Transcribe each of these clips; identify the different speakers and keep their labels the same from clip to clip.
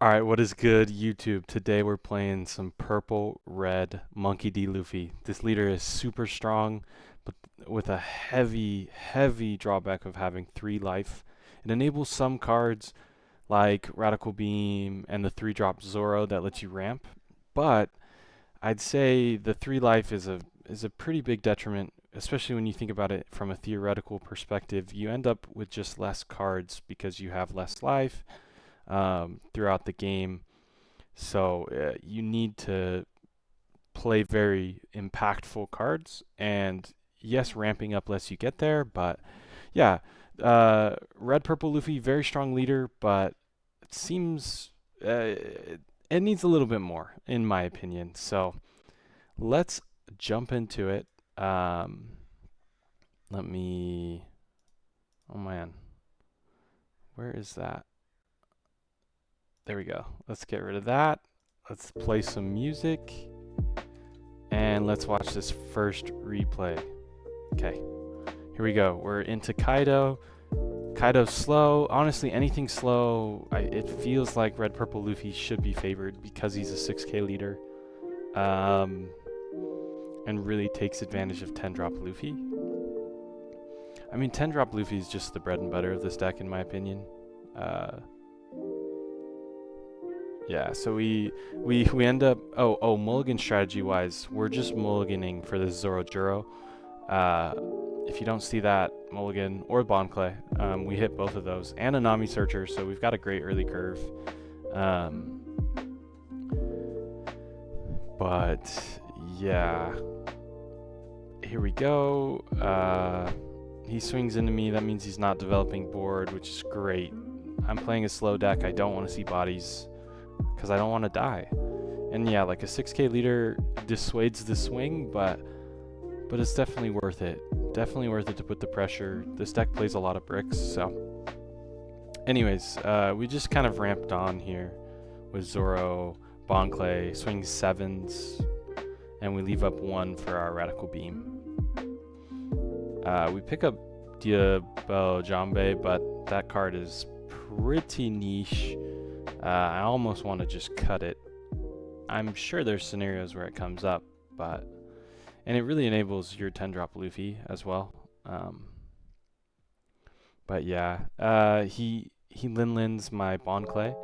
Speaker 1: Alright, what is good, YouTube? Today we're playing some purple red Monkey D. Luffy. This leader is super strong, but with a heavy drawback of having 3 life. It enables some cards like Radical Beam and the 3-drop Zoro that lets you ramp, but I'd say the 3 life is a pretty big detriment, especially when you think about it from a theoretical perspective. You end up with just less cards because you have less life throughout the game. So you need to play very impactful cards, and yes, ramping up lets you get there. But yeah, red purple Luffy, very strong leader, but it seems it needs a little bit more, in my opinion. So let's jump into it. Let me. Oh man, where is that? There we go. Let's get rid of that. Let's play some music. And let's watch this first replay. Okay, here we go. We're into Kaido. Kaido's slow. Honestly, anything slow, it feels like Red Purple Luffy should be favored because he's a 6k leader. And really takes advantage of 10-drop Luffy. I mean, 10-drop Luffy is just the bread and butter of this deck, in my opinion. Yeah, so we end up mulligan strategy wise, we're just mulliganing for this Zoro Juro. If you don't see that mulligan or Bond Clay, we hit both of those and a Nami Searcher, so we've got a great early curve. But yeah, here we go. He swings into me. That means he's not developing board, which is great. I'm playing a slow deck. I don't want to see bodies because I don't want to die. And yeah, like a 6k leader dissuades the swing, but it's definitely worth it. Definitely worth it to put the pressure. This deck plays a lot of bricks, so. Anyways, we just kind of ramped on here with Zoro, Bon Clay, swing 7s, and we leave up 1 for our Radical Beam. We pick up Diablo Jambe, but that card is pretty niche. I almost want to just cut it. I'm sure there's scenarios where it comes up, and it really enables your 10-drop Luffy as well. But yeah, he Lin-Lins my Bon Clay.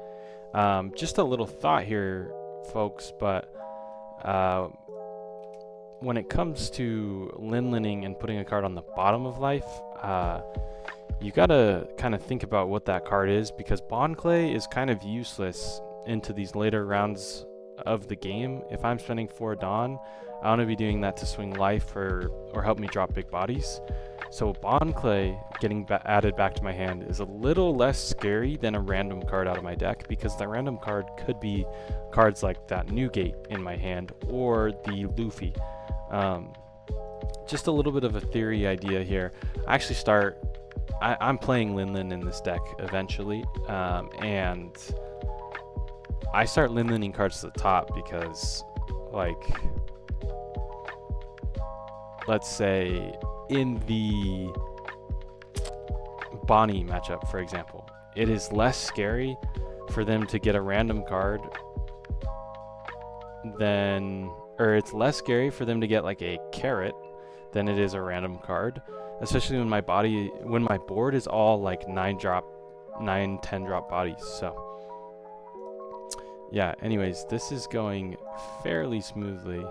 Speaker 1: Just a little thought here, folks, but when it comes to Lin-Linning and putting a card on the bottom of life, you gotta kind of think about what that card is, because Bon Clay is kind of useless into these later rounds of the game. If I'm spending 4 Dawn, I want to be doing that to swing life or help me drop big bodies. So Bon Clay getting added back to my hand is a little less scary than a random card out of my deck, because that random card could be cards like that Newgate in my hand or the Luffy. Just a little bit of a theory idea here. I'm playing Lin-Lin in this deck eventually, and I start Lin-Linning cards to the top because, like, let's say in the Bonnie matchup, for example, it is less scary for them to get a random card it's less scary for them to get like a carrot than it is a random card, especially when my board is all like 10 drop bodies. So yeah, anyways, this is going fairly smoothly.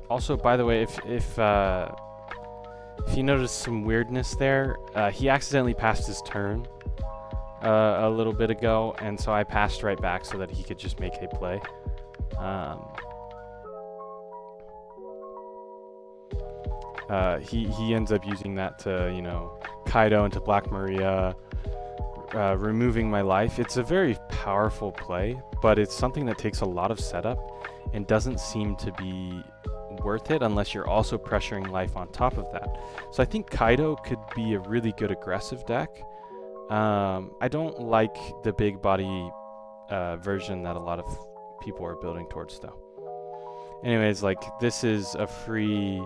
Speaker 1: Also, by the way, if you notice some weirdness there, he accidentally passed his turn a little bit ago, and so I passed right back so that he could just make a play. He ends up using that to, Kaido into Black Maria, removing my life. It's a very powerful play, but it's something that takes a lot of setup and doesn't seem to be worth it unless you're also pressuring life on top of that. So I think Kaido could be a really good aggressive deck. I don't like the big body version that a lot of people are building towards, though. Anyways, like, this is a free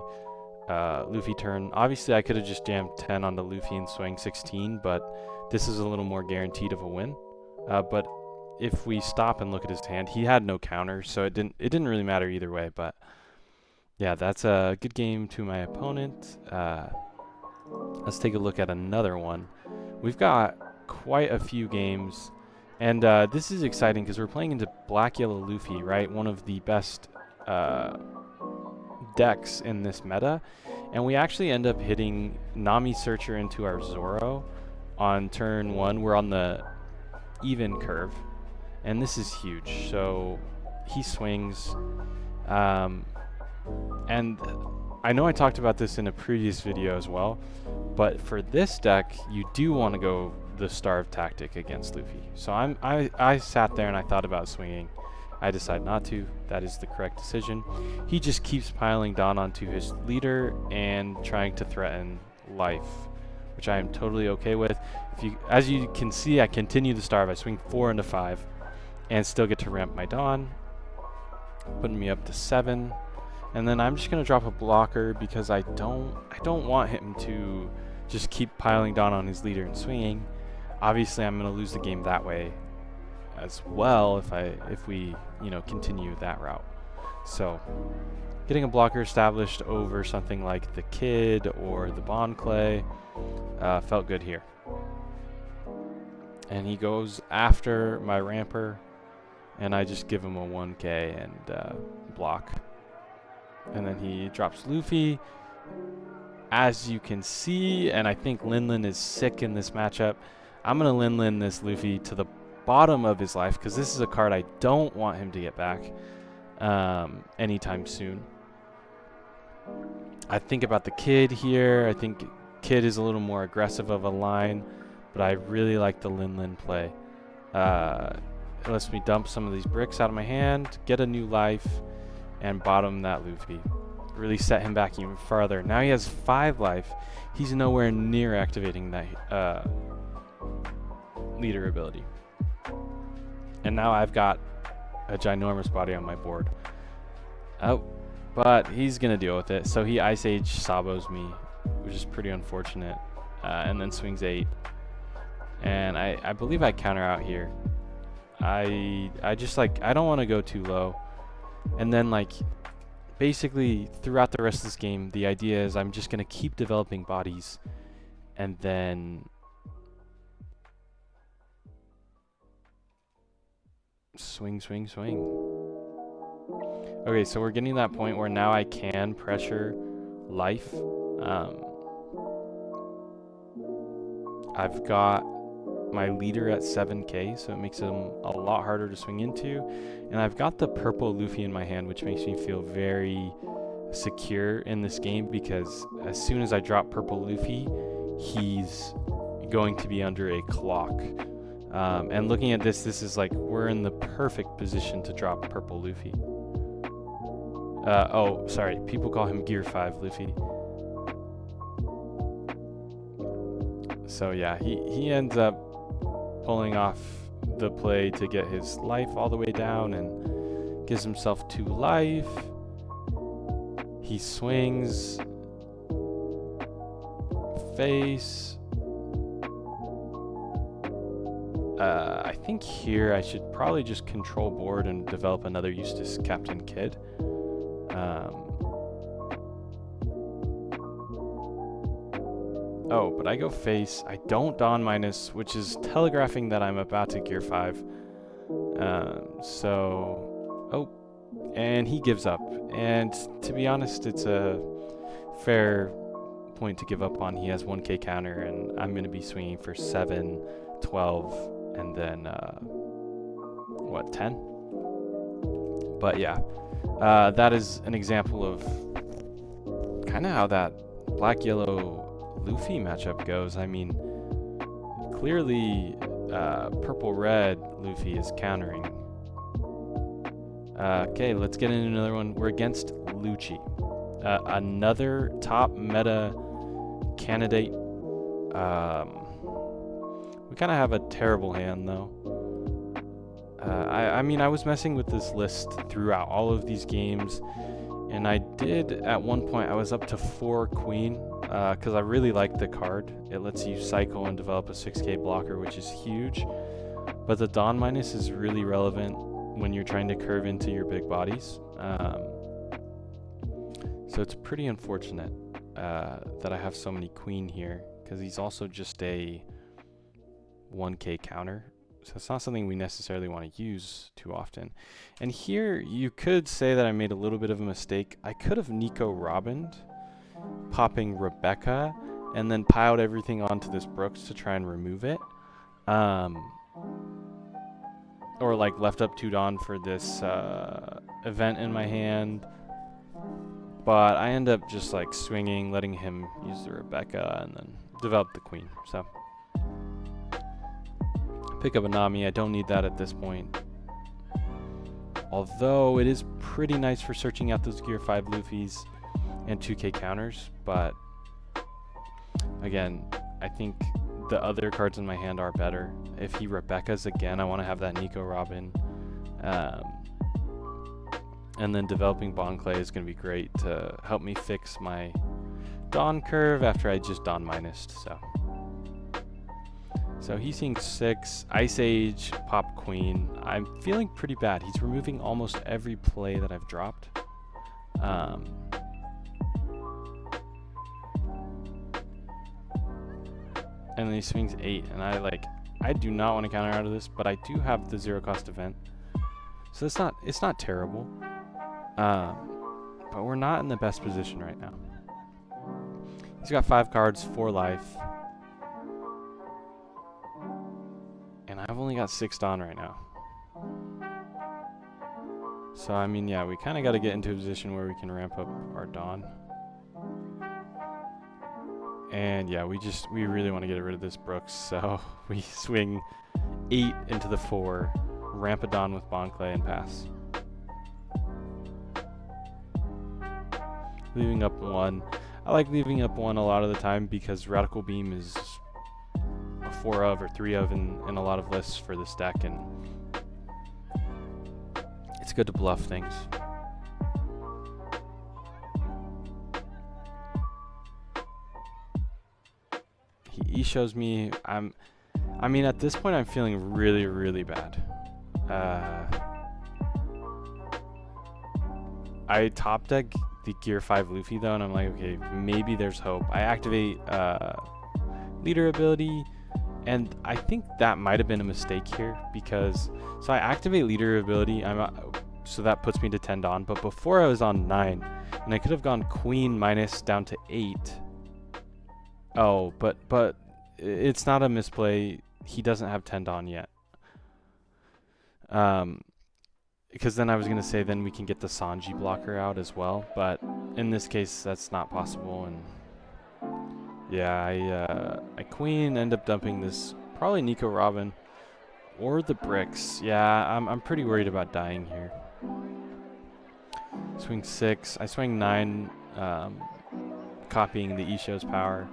Speaker 1: Luffy turn. Obviously, I could have just jammed 10 onto Luffy and swing 16, but this is a little more guaranteed of a win. But if we stop and look at his hand, he had no counters, so it didn't really matter either way. But yeah, that's a good game to my opponent. Let's take a look at another one. We've got quite a few games, and this is exciting because we're playing into Black Yellow Luffy, right? One of the best decks in this meta, and we actually end up hitting Nami Searcher into our Zoro on turn 1. We're on the even curve, and this is huge. So he swings, and I know I talked about this in a previous video as well, but for this deck, you do want to go the Starve tactic against Luffy. So I sat there and I thought about swinging. I decided not to. That is the correct decision. He just keeps piling down onto his leader and trying to threaten life, which I am totally okay with. As you can see, I continue to starve. I swing 4 into 5 and still get to ramp my Dawn, putting me up to 7. And then I'm just gonna drop a blocker because I don't want him to just keep piling down on his leader and swinging. Obviously, I'm gonna lose the game that way as well if we continue that route. So getting a blocker established over something like the Kid or the Bond Clay felt good here. And he goes after my ramper, and I just give him a 1k and block. And then he drops Luffy, as you can see, and I think Linlin is sick in this matchup. I'm gonna Linlin this Luffy to the bottom of his life because this is a card I don't want him to get back anytime soon. I think about the Kid here. I think Kid is a little more aggressive of a line, but I really like the Linlin play. It lets me dump some of these bricks out of my hand, get a new life, and bottom that Luffy. Really set him back even farther. Now he has 5 life. He's nowhere near activating that leader ability. And now I've got a ginormous body on my board. Oh, but he's gonna deal with it. So he Ice Age Sabos me, which is pretty unfortunate. And then swings 8. And I believe I counter out here. I just I don't want to go too low. And then basically throughout the rest of this game, the idea is I'm just gonna keep developing bodies, and then swing, swing, swing. Okay, so we're getting to that point where now I can pressure life. I've got my leader at 7k, so it makes him a lot harder to swing into. And I've got the purple Luffy in my hand, which makes me feel very secure in this game, because as soon as I drop purple Luffy, he's going to be under a clock. And looking at this is we're in the perfect position to drop purple Luffy. Oh, sorry, people call him Gear 5 Luffy. So yeah, he ends up pulling off the play to get his life all the way down and gives himself 2 life. He swings face. I think here I should probably just control board and develop another Eustace Captain Kid. Oh, but I go face. I don't Dawn minus, which is telegraphing that I'm about to Gear 5. Oh, and he gives up. And to be honest, it's a fair point to give up on. He has 1k counter, and I'm going to be swinging for 7, 12, and then, 10? But yeah, that is an example of kind of how that black-yellow Luffy matchup goes. I mean, clearly purple-red Luffy is countering. Okay, let's get into another one. We're against Lucci, another top meta candidate. We kind of have a terrible hand though. I mean, I was messing with this list throughout all of these games, and I did at one point, I was up to 4 queen, because I really like the card. It lets you cycle and develop a 6k blocker, which is huge. But the Dawn minus is really relevant when you're trying to curve into your big bodies. So it's pretty unfortunate that I have so many queen here, because he's also just a 1k counter. So it's not something we necessarily want to use too often. And here you could say that I made a little bit of a mistake. I could have Nico Robined, popping Rebecca, and then piled everything onto this Brooks to try and remove it. Or like left up 2 Dawn for this event in my hand. But I end up just like swinging, letting him use the Rebecca, and then develop the queen. So pick up a Nami. I don't need that at this point. Although it is pretty nice for searching out those Gear 5 Luffys and 2k counters. But again, I think the other cards in my hand are better. If he Rebecca's again, I want to have that Nico Robin. And then developing Bond Clay is going to be great to help me fix my Dawn curve after I just Dawn minused. So he's seeing 6, Ice Age, pop Queen. I'm feeling pretty bad. He's removing almost every play that I've dropped. And then he swings 8, and I do not want to counter out of this, but I do have the 0 cost event. So it's not terrible. But we're not in the best position right now. He's got 5 cards, 4 life. And I've only got 6 Dawn right now. So, I mean, yeah, we kind of got to get into a position where we can ramp up our Dawn. And yeah, we really want to get rid of this Brooks. So we swing 8 into the 4, ramp a Dawn with Bond Clay, and pass. Leaving up 1. I like leaving up 1 a lot of the time because Radical Beam is a 4 of or 3 of in a lot of lists for this deck, and it's good to bluff things. He shows me. I mean, at this point, I'm feeling really, really bad. I top deck the Gear 5 Luffy though, and I'm like, okay, maybe there's hope. I activate leader ability, and I think that might have been a mistake here because so I activate leader ability. So that puts me to 10 Dawn, but before I was on 9, and I could have gone Queen minus down to 8. Oh, but it's not a misplay. He doesn't have 10 Dawn yet. Because then I was gonna say then we can get the Sanji blocker out as well, but in this case that's not possible. And yeah, I queen, end up dumping this probably Nico Robin or the bricks. Yeah, I'm pretty worried about dying here. Swing 6, I swing 9, copying the Isho's power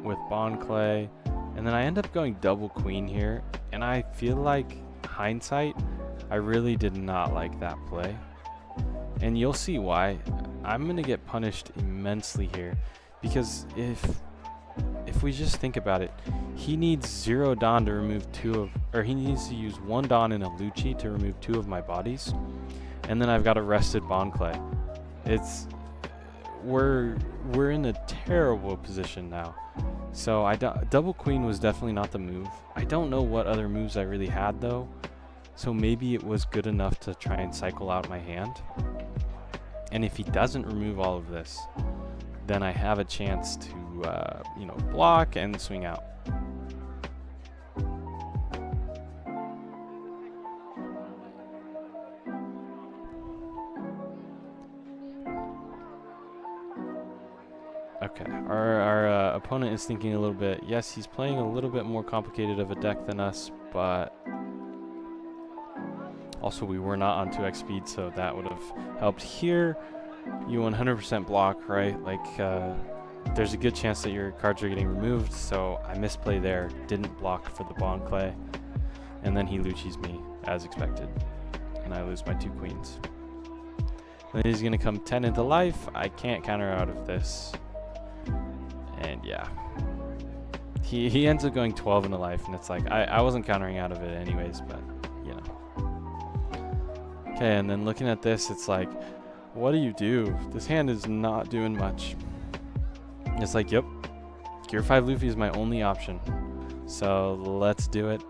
Speaker 1: with Bond Clay, and then I end up going double queen here, and I feel like hindsight, I really did not like that play, and you'll see why. I'm gonna get punished immensely here because if we just think about it, he needs 0 Dawn to remove 2 of, or he needs to use 1 Dawn in a Lucci to remove 2 of my bodies, and then I've got a rested Bond Clay. We're in a terrible position now. So double queen was definitely not the move. I don't know what other moves I really had though. So maybe it was good enough to try and cycle out my hand. And if he doesn't remove all of this, then I have a chance to, block and swing out. Okay, our opponent is thinking a little bit. Yes, he's playing a little bit more complicated of a deck than us, but also we were not on 2x speed, so that would have helped. Here, you 100% block, right? Like, there's a good chance that your cards are getting removed, so I misplay there, didn't block for the Bond Clay, and then he Lucci's me. as expected. And I lose my 2 queens. Then he's going to come 10 into life. I can't counter out of this. And yeah. He ends up going 12 into life, and it's like, I wasn't countering out of it anyways, but, you know. Okay, and then looking at this, it's like, what do you do? This hand is not doing much. It's like, yep, Gear 5 Luffy is my only option. So let's do it.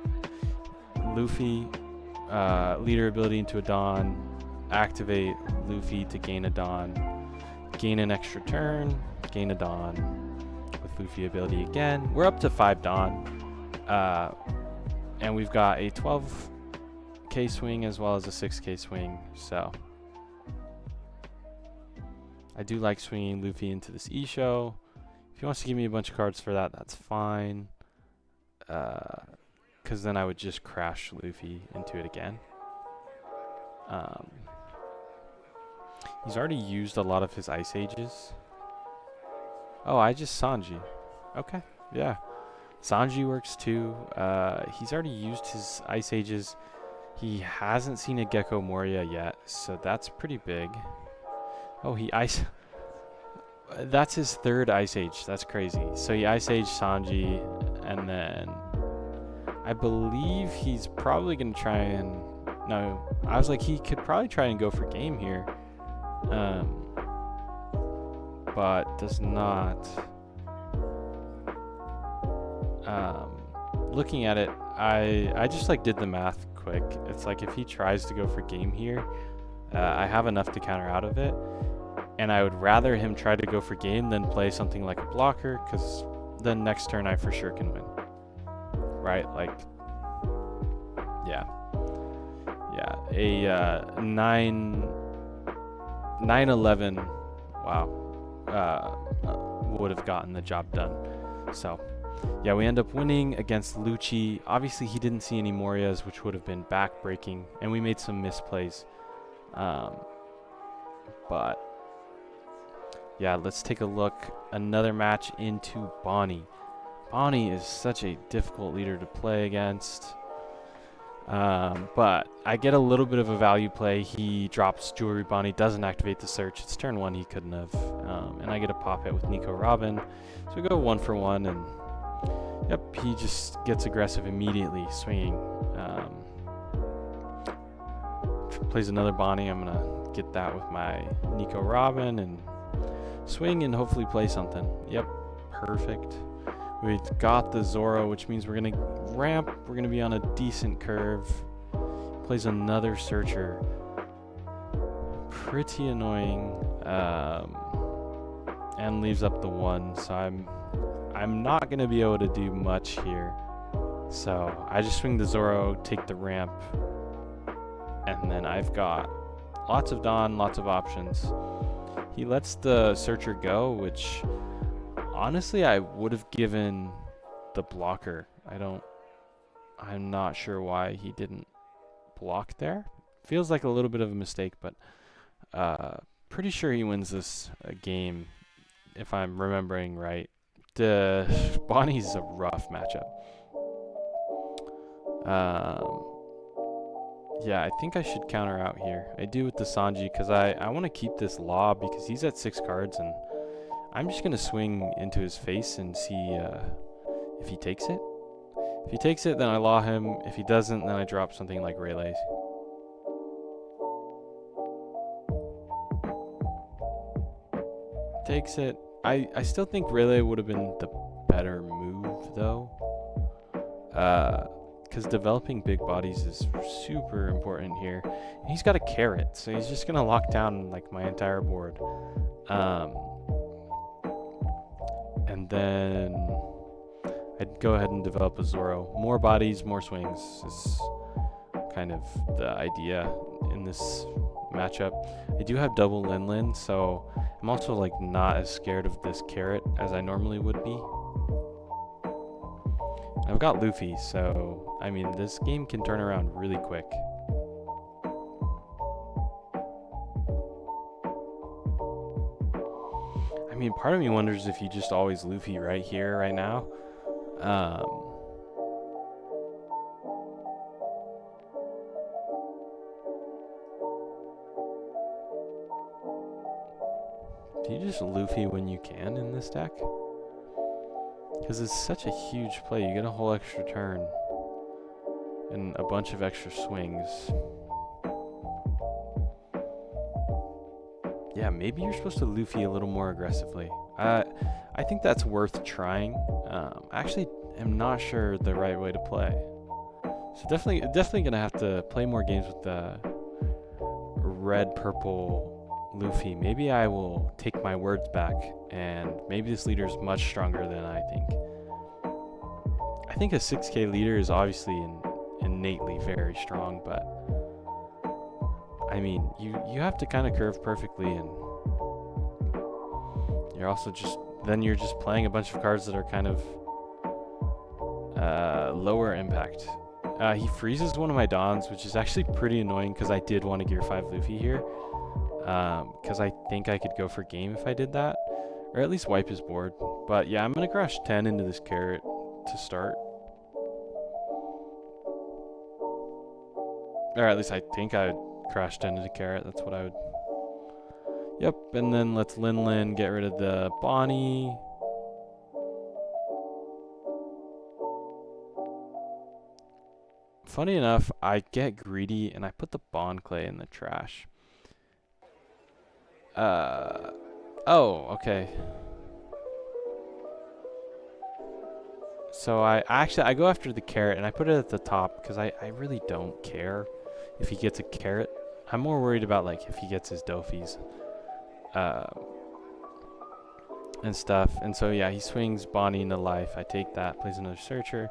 Speaker 1: Luffy, leader ability into a Dawn. Activate Luffy to gain a Dawn. Gain an extra turn. Gain a Dawn. With Luffy ability again. We're up to 5 Dawn. And we've got a 12k swing as well as a 6k swing. So I do like swinging Luffy into this E-Show. If he wants to give me a bunch of cards for that, that's fine. Because then I would just crash Luffy into it again. He's already used a lot of his Ice Ages. Oh, I just Sanji. Okay, yeah. Sanji works too. He's already used his Ice Ages. He hasn't seen a Gecko Moria yet, so that's pretty big. Oh, he Ice... That's his 3rd Ice Age. That's crazy. So he Ice Age Sanji, and then I believe he's probably going to try and... No, I was like, he could probably try and go for game here. But does not. Looking at it, I just like did the math quick. It's like if he tries to go for game here, I have enough to counter out of it. And I would rather him try to go for game than play something like a blocker, because then next turn I for sure can win. Right? Like, yeah. Yeah, a 9-11, wow, would have gotten the job done. So, yeah, we end up winning against Lucci. Obviously, he didn't see any Morias, which would have been back-breaking, and we made some misplays. But yeah, let's take a look. Another match into Bonnie. Bonnie is such a difficult leader to play against. But I get a little bit of a value play. He drops Jewelry Bonnie, doesn't activate the search. It's turn 1, he couldn't have. And I get a pop hit with Nico Robin. So we go 1 for 1, and yep, he just gets aggressive immediately, swinging. Plays another Bonnie. I'm going to get that with my Nico Robin and swing and hopefully play something. Yep, perfect. We've got the Zoro, which means we're going to ramp. We're going to be on a decent curve. Plays another Searcher. Pretty annoying. And leaves up the 1. So I'm not going to be able to do much here. So I just swing the Zoro, take the ramp. And then I've got lots of Dawn, lots of options. He lets the Searcher go, which... honestly, I would have given the blocker. I'm not sure why he didn't block there. Feels like a little bit of a mistake, but pretty sure he wins this game, if I'm remembering right. Bonnie's a rough matchup. Yeah, I think I should counter out here. I do with the Sanji, because I want to keep this Law, because he's at 6 cards, and I'm just going to swing into his face and see if he takes it. If he takes it, then I Law him. If he doesn't, then I drop something like Rayleigh's. Takes it. I still think Rayleigh would have been the better move, though. Because developing big bodies is super important here. And he's got a carrot, so he's just going to lock down like my entire board. And then I'd go ahead and develop a Zoro. More bodies, more swings is kind of the idea in this matchup. I do have double Lin, so I'm also like not as scared of this carrot as I normally would be. I've got Luffy, so I mean this game can turn around really quick. I mean, part of me wonders if you just always Luffy right here, right now. Do you just Luffy when you can in this deck? Because it's such a huge play. You get a whole extra turn and a bunch of extra swings. Yeah, maybe you're supposed to Luffy a little more aggressively. I think that's worth trying. I actually am not sure the right way to play. So definitely gonna have to play more games with the red purple Luffy. Maybe I will take my words back, and maybe this leader is much stronger than I think. I think a 6k leader is obviously innately very strong, but I mean, you have to kind of curve perfectly, and you're also you're just playing a bunch of cards that are kind of lower impact. He freezes one of my Dons, which is actually pretty annoying because I did want to Gear 5 Luffy here. Because I think I could go for game if I did that, or at least wipe his board. But yeah, I'm going to crash 10 into this carrot to start. Or at least I think I would crash 10 into carrot. That's what I would. Yep, and then let's Lin, get rid of the Bonnie. Funny enough, I get greedy and I put the Bond Clay in the trash. Oh, okay. So I go after the carrot and I put it at the top because I really don't care if he gets a carrot. I'm more worried about like if he gets his Dofis and stuff. And so yeah, he swings Bonnie into life. I take that, plays another searcher.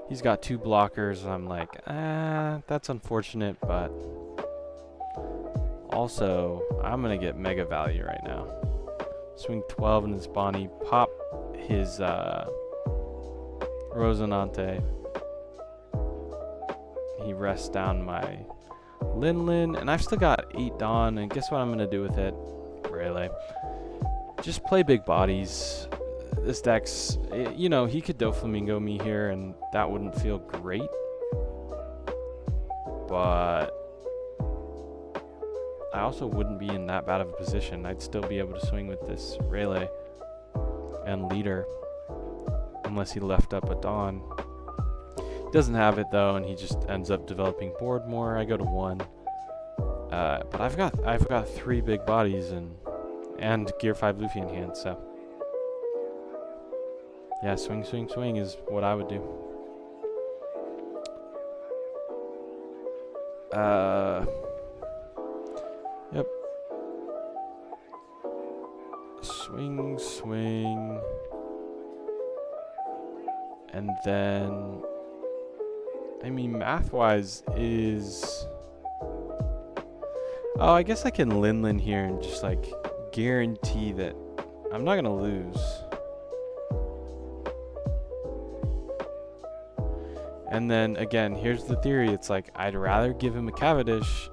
Speaker 1: He's got 2 blockers. I'm like, that's unfortunate, but also I'm gonna get mega value right now. Swing 12 in his Bonnie, pop his Rosinante. He rests down my Lin, and I've still got 8 Dawn, and guess what I'm gonna do with it? Rayleigh. Just play big bodies. This deck's, you know, he could Doflamingo me here, and that wouldn't feel great. But I also wouldn't be in that bad of a position. I'd still be able to swing with this Rayleigh and leader, unless he left up a Dawn. He doesn't have it though, and he just ends up developing board more. I go to 1, but I've got 3 big bodies and Gear 5 Luffy in hand, so yeah, swing is what I would do. Yep. Swing. And then, I mean, math-wise is... Oh, I guess I can Lin here and just, like, guarantee that I'm not going to lose. And then, again, here's the theory. It's like, I'd rather give him a Cavendish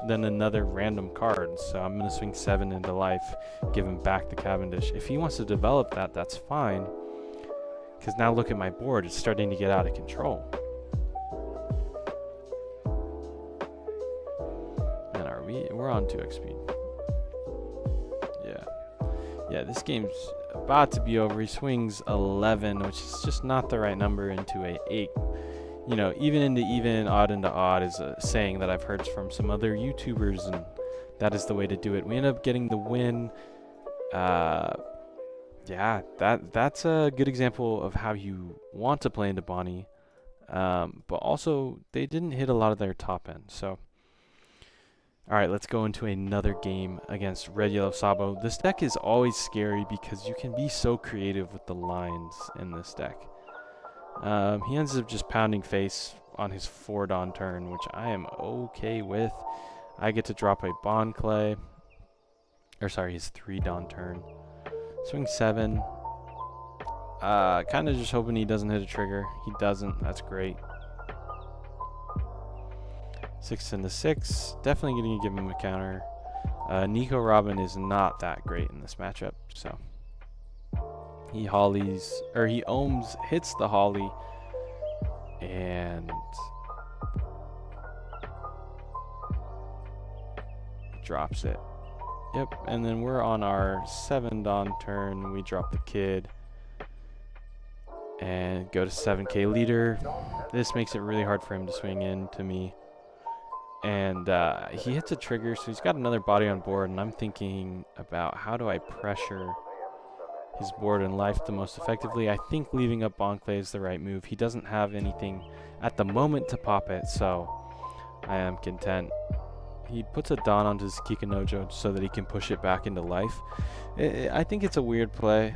Speaker 1: than another random card. So I'm going to swing 7 into life, give him back the Cavendish. If he wants to develop that, that's fine. Because now look at my board. It's starting to get out of control. And we're on 2x speed. Yeah, this game's about to be over. He swings 11, which is just not the right number into a 8. You know, even into even, odd into odd is a saying that I've heard from some other YouTubers, and that is the way to do it. We end up getting the win. Yeah, that's a good example of how you want to play into Bonnie. But also, they didn't hit a lot of their top end, so... Alright, let's go into another game against Red Yellow Sabo. This deck is always scary because you can be so creative with the lines in this deck. He ends up just pounding face on his 4 Dawn turn, which I am okay with. I get to drop a Bond Clay. Or sorry, his 3 Dawn turn. Swing 7. Kind of just hoping he doesn't hit a trigger. He doesn't. That's great. 6 into 6. Definitely going to give him a counter. Nico Robin is not that great in this matchup, so he ohms, hits the Holly, and drops it. Yep, and then we're on our 7 Dawn turn. We drop the kid and go to 7k leader. This makes it really hard for him to swing into me. And he hits a trigger, so he's got another body on board, and I'm thinking about how do I pressure his board and life the most effectively. I think leaving up Bonclay is the right move. He doesn't have anything at the moment to pop it, so I am content. He puts a Dawn onto his Kikanojo so that he can push it back into life. I think it's a weird play.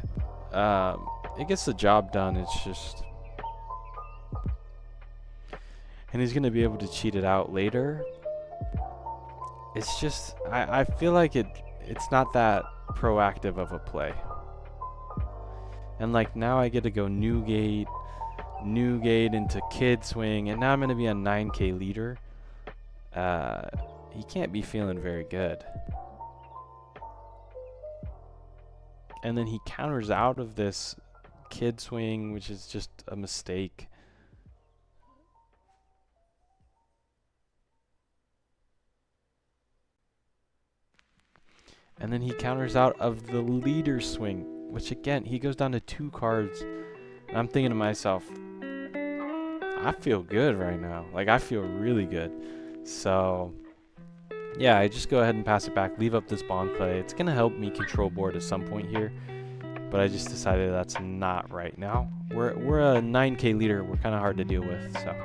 Speaker 1: It gets the job done, it's just... And he's going to be able to cheat it out later. It's just, I feel like it's not that proactive of a play. And like now I get to go Newgate into kid swing, and now I'm going to be a 9k leader. He can't be feeling very good. And then he counters out of this kid swing, which is just a mistake. And then he counters out of the leader swing, which again, he goes down to 2 cards. And I'm thinking to myself, I feel good right now. Like, I feel really good. So, yeah, I just go ahead and pass it back, leave up this Bonclay. It's going to help me control board at some point here. But I just decided that's not right now. We're a 9k leader. We're kind of hard to deal with, so.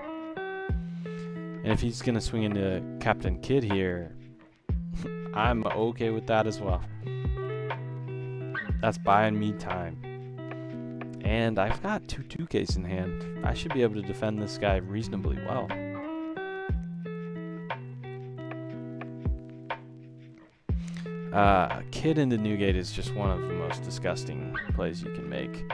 Speaker 1: And if he's going to swing into Captain Kid here, I'm okay with that as well. That's buying me time. And I've got 2 2Ks in hand. I should be able to defend this guy reasonably well. Kid into Newgate is just one of the most disgusting plays you can make.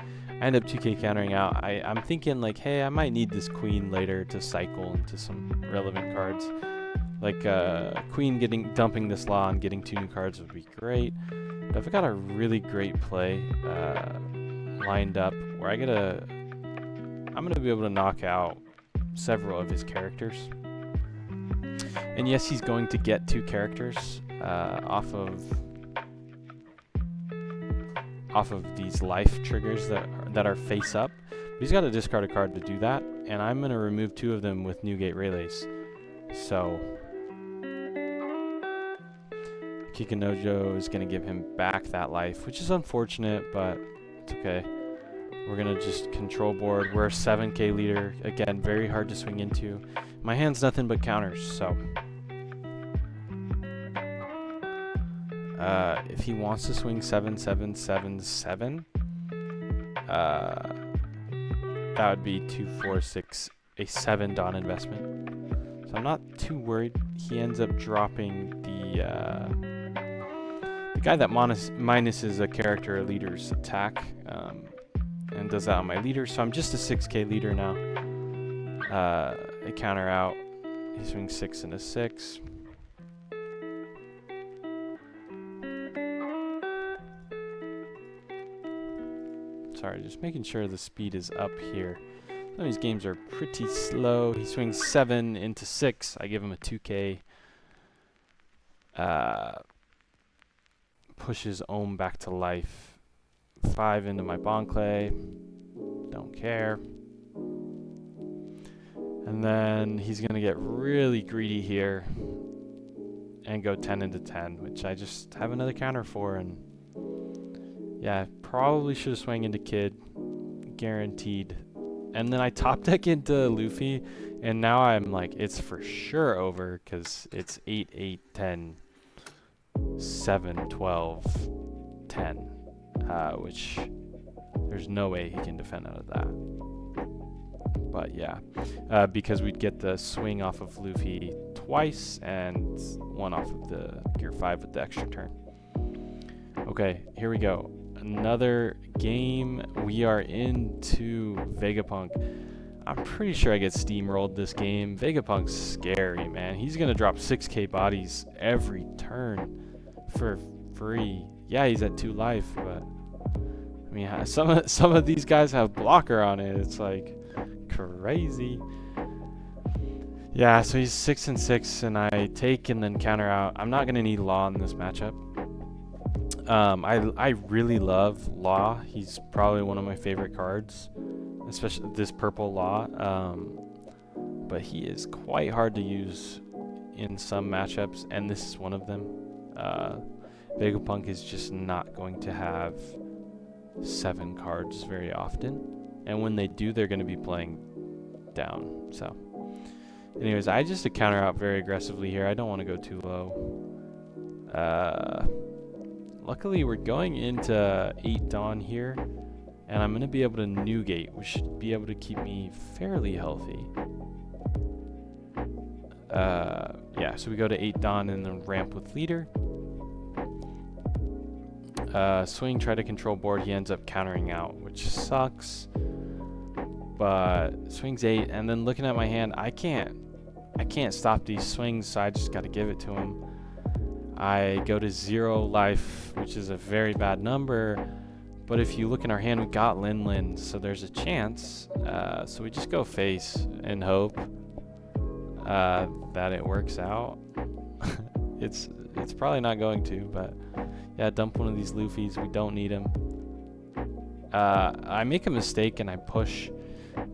Speaker 1: I end up 2k countering out. I'm thinking like, hey, I might need this queen later to cycle into some relevant cards. Like queen dumping this law and getting 2 new cards would be great. But I've got a really great play lined up where I'm gonna be able to knock out several of his characters. And yes, he's going to get 2 characters off of these life triggers that are face up. But he's got to discard a card to do that, and I'm gonna remove 2 of them with Newgate Relays. So Kikanojo is going to give him back that life, which is unfortunate, but it's okay. We're going to just control board. We're a 7k leader. Again, very hard to swing into. My hand's nothing but counters, so. If he wants to swing 7-7-7-7, that would be 2, 4, 6, a 7 Dawn investment. So I'm not too worried. He ends up dropping the guy that minuses a character or leader's attack, and does that on my leader. So I'm just a 6k leader now. I counter out. He swings 6 and a 6. Sorry, just making sure the speed is up here. Some of these games are pretty slow. He swings 7 into 6. I give him a 2k. Pushes Ohm back to life. 5 into my Bonclay. Don't care. And then he's going to get really greedy here and go 10 into 10, which I just have another counter for. And yeah, probably should have swung into Kid. Guaranteed. And then I top deck into Luffy, and now I'm like, it's for sure over because it's 8, 8, 10, 7, 12, 10, which there's no way he can defend out of that. But yeah, because we'd get the swing off of Luffy twice and 1 off of the Gear 5 with the extra turn. Okay, here we go. Another game. We are into Vegapunk. I'm pretty sure I get steamrolled this game. Vegapunk's scary, man. He's going to drop 6k bodies every turn for free. Yeah, he's at 2 life, but I mean, some of these guys have blocker on it. It's like crazy. Yeah, so he's 6 and 6, and I take and then counter out. I'm not going to need law in this matchup. I really love Law. He's probably one of my favorite cards, especially this purple Law. But he is quite hard to use in some matchups, and this is one of them. Vegapunk is just not going to have 7 cards very often, and when they do, they're going to be playing down. So, anyways, I just counter out very aggressively here. I don't want to go too low. Luckily, we're going into 8 Dawn here, and I'm going to be able to Newgate, which should be able to keep me fairly healthy. Yeah, so we go to 8 Dawn and then ramp with leader. Swing, try to control board. He ends up countering out, which sucks. But swings 8, and then looking at my hand, I can't stop these swings, so I just got to give it to him. I go to 0 life, which is a very bad number. But if you look in our hand, we got Lin, so there's a chance. So we just go face and hope that it works out. It's probably not going to, but yeah, dump one of these Luffys. We don't need him. I make a mistake and I push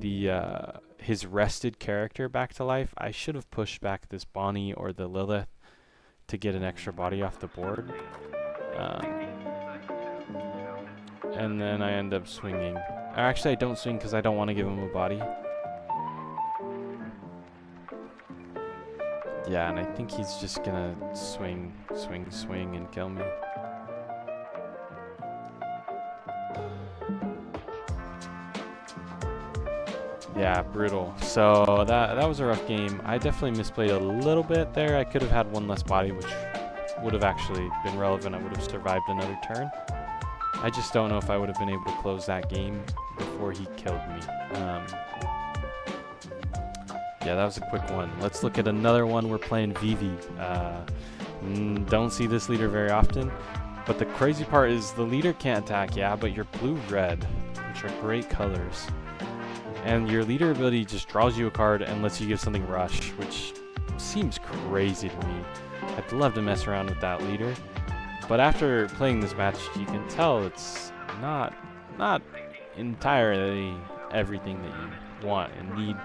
Speaker 1: the his rested character back to life. I should have pushed back this Bonnie or the Lilith to get an extra body off the board. And then I end up swinging. Actually, I don't swing because I don't want to give him a body. Yeah, and I think he's just gonna swing and kill me. Yeah, brutal. So that was a rough game. I definitely misplayed a little bit there. I could have had 1 less body, which would have actually been relevant. I would have survived another turn. I just don't know if I would have been able to close that game before he killed me. Yeah, that was a quick one. Let's look at another one. We're playing Vivi. Don't see this leader very often, but the crazy part is the leader can't attack, yeah, but you're blue-red, which are great colors. And your leader ability just draws you a card and lets you give something rush, which seems crazy to me. I'd love to mess around with that leader. But after playing this match, you can tell it's not entirely everything that you want and need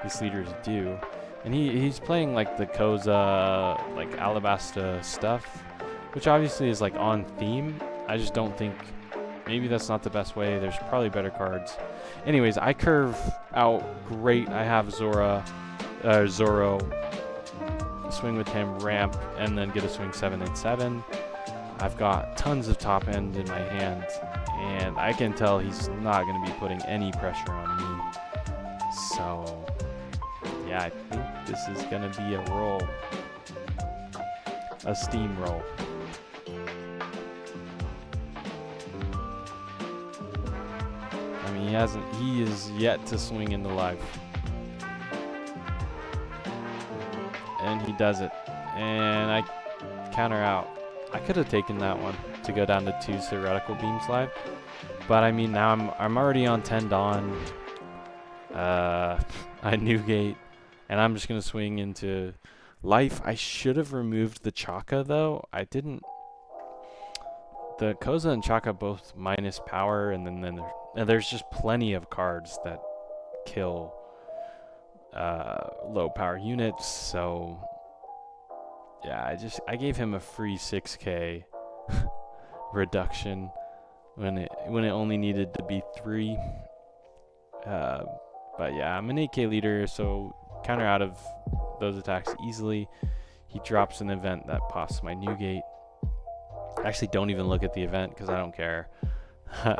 Speaker 1: this leader to do. And he's playing like the Koza, like Alabasta stuff, which obviously is like on theme. I just don't think, maybe that's not the best way. There's probably better cards. Anyways, I curve out great. I have Zoro, swing with him, ramp, and then get a swing 7 and 7. I've got tons of top end in my hand, and I can tell he's not going to be putting any pressure on me. So, yeah, I think this is going to be a roll, a steamroll. I mean, he is yet to swing into life. And he does it. And I counter out. I could have taken that one to go down to 2 theoretical beams live. But I mean, now I'm already on 10 Dawn. I Newgate. And I'm just going to swing into life. I should have removed the Chaka, though. I didn't. The Koza and Chaka both minus power, and then there's just plenty of cards that kill low power units. So yeah, I gave him a free 6k reduction when it only needed to be 3. But yeah, I'm an 8k leader, so counter out of those attacks easily. He drops an event that pops my Newgate. I actually don't even look at the event because I don't care.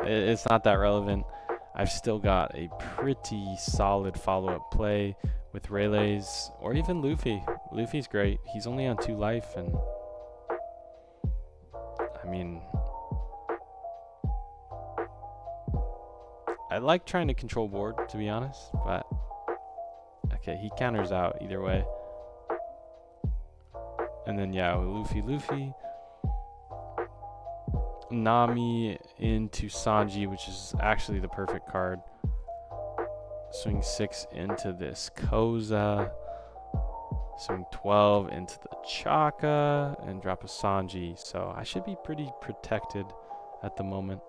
Speaker 1: It's not that relevant. I've still got a pretty solid follow-up play with Relays or even Luffy. Luffy's great. He's only on 2 life, and I mean, I like trying to control board, to be honest, but okay, he counters out either way. And then yeah, Luffy. Nami into Sanji, which is actually the perfect card. Swing 6 into this Koza. Swing 12 into the Chaka and drop a Sanji. So I should be pretty protected at the moment.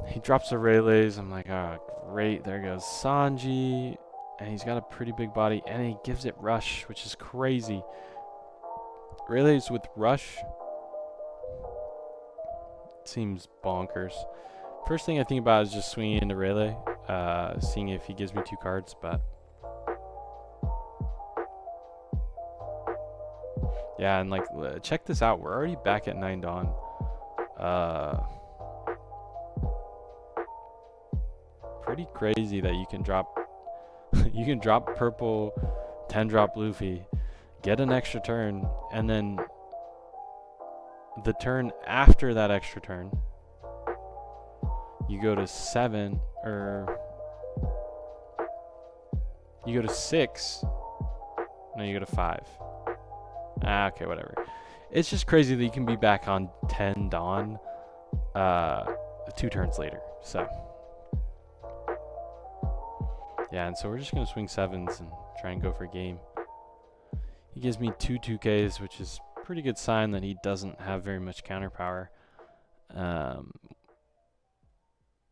Speaker 1: He drops a Rayleighs. I'm like, oh, great. There goes Sanji. And he's got a pretty big body. And he gives it Rush, which is crazy. Rayleighs with Rush seems bonkers. First thing I think about is just swinging into Rayleigh, seeing if he gives me 2 cards, but yeah, and like, check this out. We're already back at 9 Dawn. Pretty crazy that you can drop you can drop purple 10 drop Luffy, get an extra turn, and then the turn after that extra turn you go to 7, or you go to 6. No, you go to 5. Okay, whatever. It's just crazy that you can be back on 10 Dawn 2 turns later. So yeah, and so we're just going to swing 7s and try and go for game. He gives me 2 2Ks, which is a pretty good sign that he doesn't have very much counter power.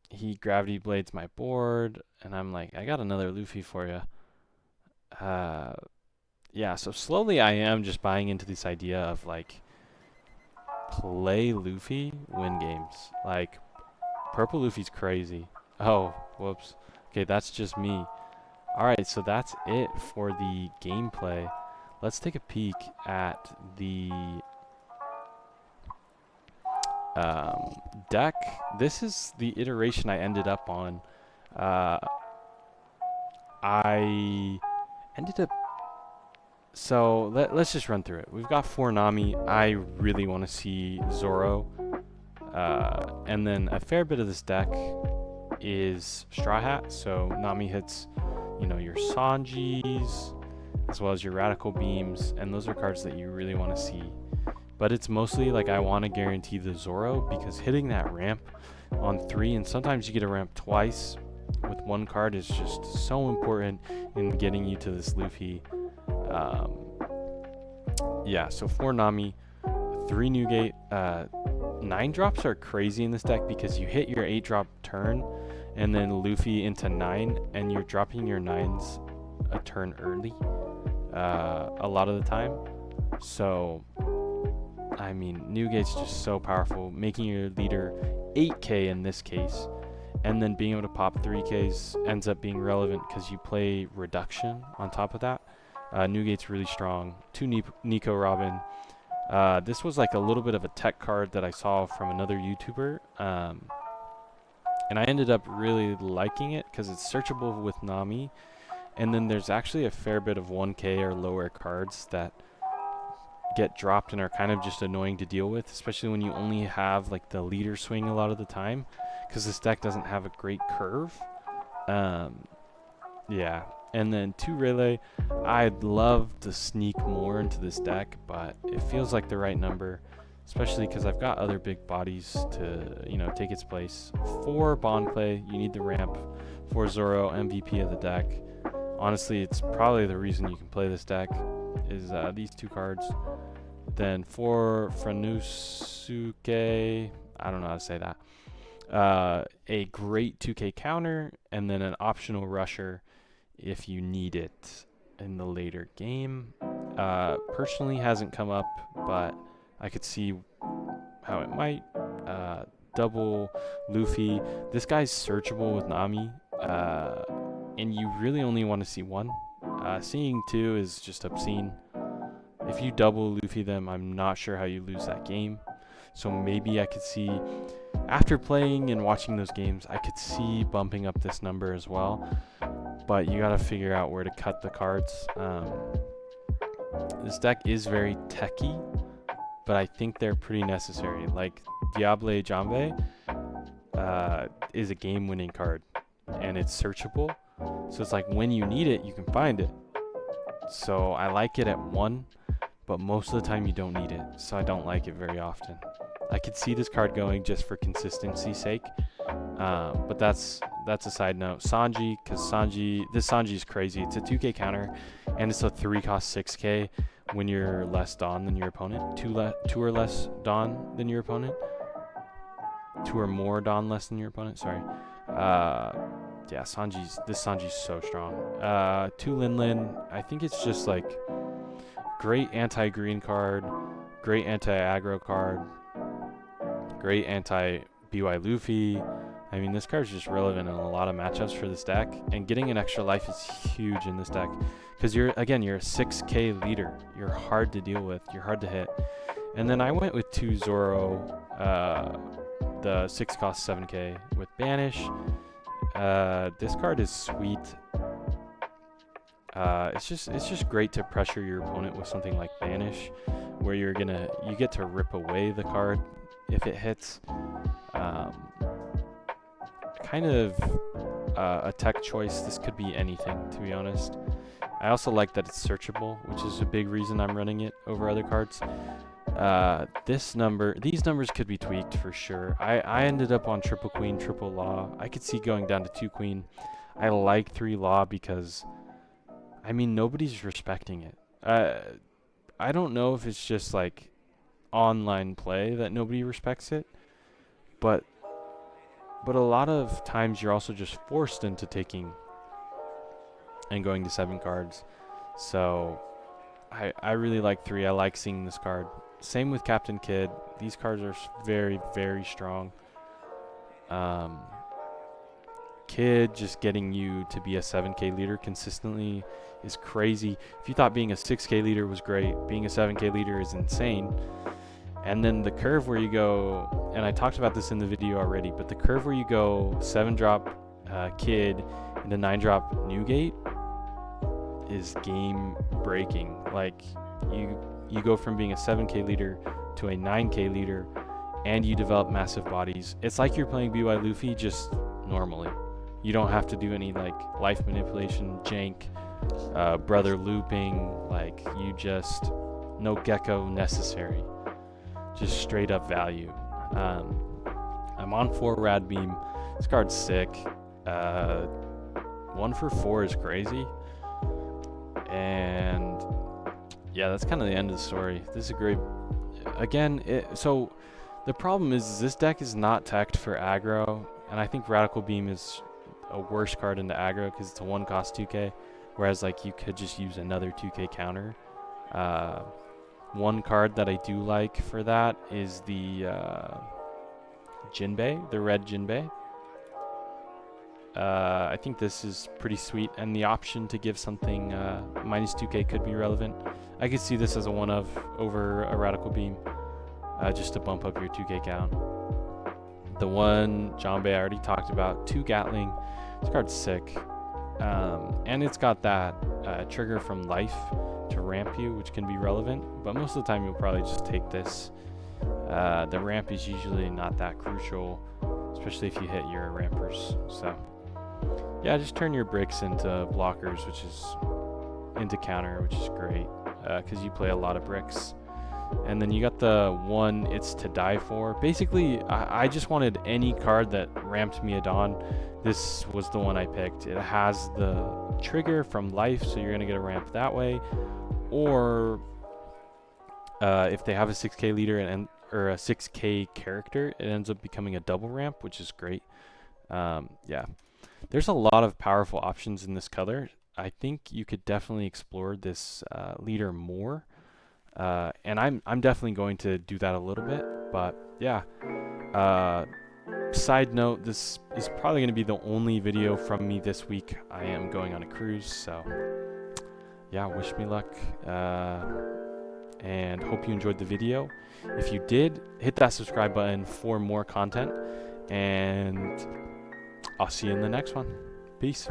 Speaker 1: He gravity blades my board, and I'm like, I got another Luffy for you. Yeah, so slowly I am just buying into this idea of like, play Luffy, win games. Like, purple Luffy's crazy. Oh, whoops. Okay, that's just me. Alright, so that's it for the gameplay. Let's take a peek at the deck. This is the iteration I ended up on. I ended up... So, let's just run through it. We've got 4 Nami. I really want to see Zoro. And then a fair bit of this deck is Straw Hat. So, Nami hits, you know, your Sanjis, as well as your Radical Beams. And those are cards that you really want to see. But it's mostly like I want to guarantee the Zoro, because hitting that ramp on 3, and sometimes you get a ramp twice with 1 card, is just so important in getting you to this Luffy. Yeah, so 4 Nami, 3 Newgate. 9 drops are crazy in this deck because you hit your 8 drop turn and then Luffy into 9, and you're dropping your 9s a turn early a lot of the time. So I mean, Newgate's just so powerful, making your leader 8k in this case, and then being able to pop 3ks ends up being relevant because you play reduction on top of that. Newgate's really strong. 2 Nico Robin. This was like a little bit of a tech card that I saw from another YouTuber, and I ended up really liking it because it's searchable with Nami, and then there's actually a fair bit of 1k or lower cards that get dropped and are kind of just annoying to deal with, especially when you only have like the leader swing a lot of the time, because this deck doesn't have a great curve. Yeah, and then 2 Rayleigh. I'd love to sneak more into this deck, but it feels like the right number, especially because I've got other big bodies to, you know, take its place. 4 Bond Clay, you need the ramp. 4 Zoro, MVP of the deck. Honestly, it's probably the reason you can play this deck is these 2 cards. Then 4 Franusuke, I don't know how to say that. A great 2k counter, and then an optional rusher if you need it in the later game. Personally hasn't come up, but I could see how it might. Double Luffy. This guy's searchable with Nami, and you really only want to see 1. Seeing 2 is just obscene. If you double Luffy them, I'm not sure how you lose that game. So maybe I could see, after playing and watching those games, I could see bumping up this number as well. But you gotta figure out where to cut the cards. This deck is very techy, but I think they're pretty necessary. Like Diable Jambe is a game-winning card, and it's searchable. So it's like when you need it, you can find it. So I like it at 1, but most of the time you don't need it. So I don't like it very often. I could see this card going just for consistency's sake, but that's that's a side note. Sanji, because this Sanji is crazy. It's a 2k counter, and it's a 3 cost 6k when you're less Dawn than your opponent. Two or less Dawn than your opponent. 2 or more Dawn less than your opponent. Sorry. Yeah, this Sanji's so strong. 2 Lin. I think it's just like great anti-green card, great anti-aggro card, great anti-BY Luffy. I mean, this card's just relevant in a lot of matchups for this deck, and getting an extra life is huge in this deck because you're a 6k leader. You're hard to deal with. You're hard to hit. And then I went with 2 Zoro, the 6 cost 7k with Banish. This card is sweet. It's just great to pressure your opponent with something like Banish, where you get to rip away the card if it hits. Kind of a tech choice. This could be anything, to be honest. I also like that it's searchable, which is a big reason I'm running it over other cards. These numbers could be tweaked for sure. I ended up on triple queen, triple law. I could see going down to 2 queen. I like 3 law because, I mean, nobody's respecting it. I don't know if it's just like online play that nobody respects it, but a lot of times you're also just forced into taking and going to 7 cards. So I really like 3. I like seeing this card. Same with Captain Kidd. These cards are very, very strong. Kidd just getting you to be a 7k leader consistently is crazy. If you thought being a 6k leader was great, being a 7k leader is insane. And then the curve where you go, and I talked about this in the video already, but the curve where you go 7-drop Kidd into 9-drop Newgate is game breaking. Like, you go from being a 7k leader to a 9k leader, and you develop massive bodies. It's like you're playing BY Luffy just normally. You don't have to do any like life manipulation, jank, brother looping. Like, no gecko necessary. Just straight up value. I'm on 4 Rad Beam. This card's sick. 1 for 4 is crazy. And yeah, that's kind of the end of the story. This is a great. Again, so the problem is this deck is not teched for aggro, and I think Radical Beam is a worse card into aggro because it's a 1 cost 2k, whereas like you could just use another 2k counter. One card that I do like for that is the Jinbei, the red Jinbei. I think this is pretty sweet, and the option to give something minus 2k could be relevant. I could see this as a 1-of over a Radical Beam, just to bump up your 2k count. The one Jinbei I already talked about, 2 Gatling. This card's sick, and it's got that trigger from life to ramp you, which can be relevant, but most of the time you'll probably just take this. The ramp is usually not that crucial, especially if you hit your rampers. So yeah, just turn your bricks into blockers, which is into counter, which is great because you play a lot of bricks. And then you got the one it's to die for. Basically, I just wanted any card that ramped me a Dawn. This was the one I picked. It has the trigger from life, so you're going to get a ramp that way. Or if they have a 6k leader or a 6k character, it ends up becoming a double ramp, which is great. Yeah, there's a lot of powerful options in this color. I think you could definitely explore this leader more. And I'm definitely going to do that a little bit, but yeah. Side note, this is probably going to be the only video from me this week. I am going on a cruise, so yeah, wish me luck, and hope you enjoyed the video. If you did, hit that subscribe button for more content, and I'll see you in the next one. Peace.